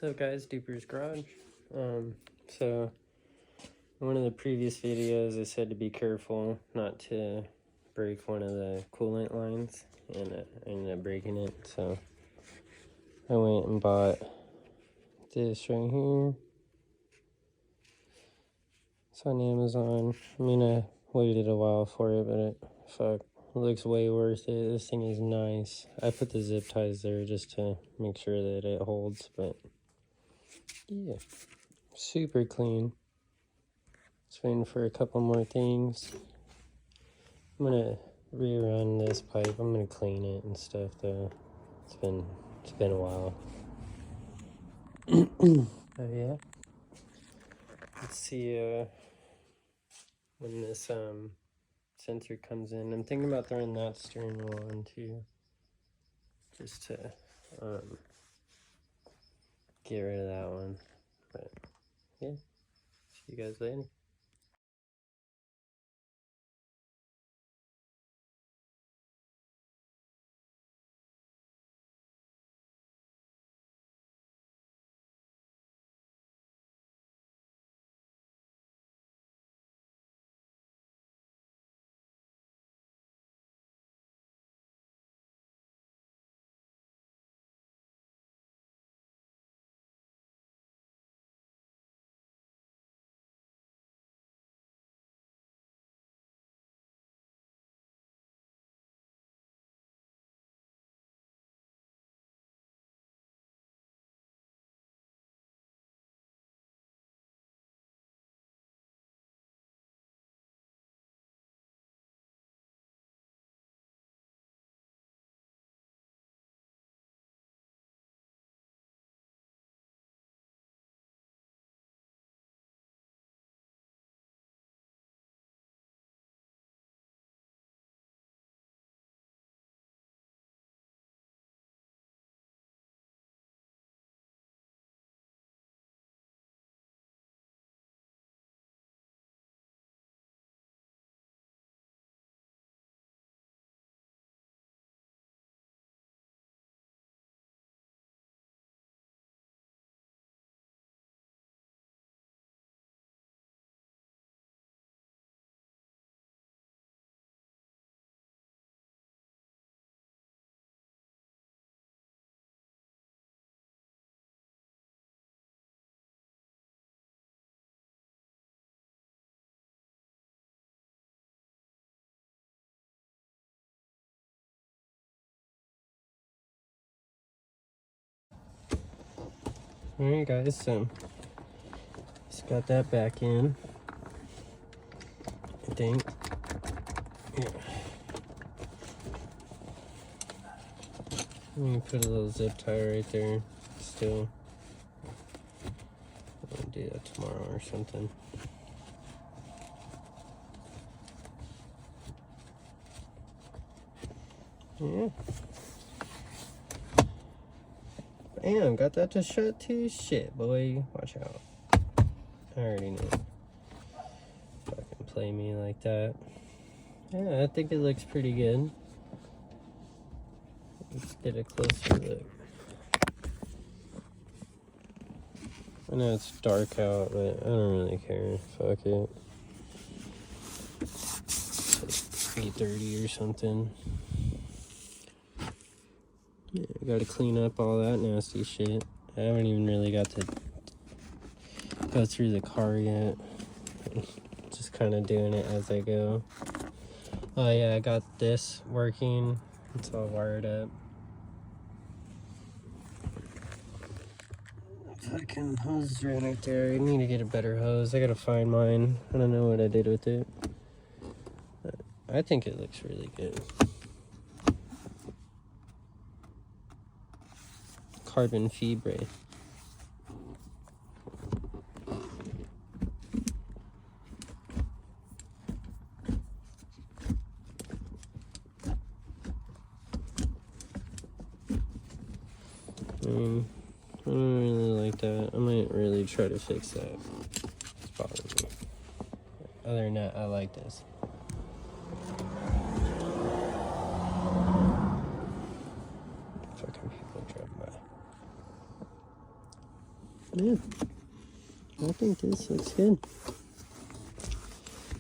What's up guys, DUPPER'S garage. So in one of the previous videos I said to be careful not to break one of the coolant lines, and I ended up breaking it, so I went and bought this right here. It's on Amazon. I mean, I waited a while for it, but it looks way worth it. This thing is nice. I put the zip ties there just to make sure that it holds, but yeah, super clean. Just waiting for a couple more things. I'm gonna rerun this pipe. I'm gonna clean it and stuff though. It's been a while. Oh yeah. Let's see when this sensor comes in. I'm thinking about throwing that steering wheel on too, just to get rid of that one. But yeah, see you guys later. Alright guys, so just got that back in, I think. Yeah. Let me put a little zip tie right there still. I'll do that tomorrow or something. Yeah. Bam, got that to shut too. Shit, boy. Watch out. I already knew. Fucking play me like that. Yeah, I think it looks pretty good. Let's get a closer look. I know it's dark out, but I don't really care. Fuck it. It's like 8:30 or something. Yeah, I gotta clean up all that nasty shit. I haven't even really got to go through the car yet. Just kind of doing it as I go. Oh yeah, I got this working. It's all wired up. Fucking hose right there. I need to get a better hose. I gotta find mine. I don't know what I did with it. But I think it looks really good. Carbon fibre. I don't really like that. I might really try to fix that. It's bothering me. Other than that, I like this. Fucking people driving by. Yeah, I think this looks good.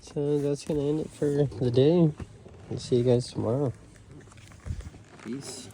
So that's gonna end it for the day. I'll see you guys tomorrow. Peace.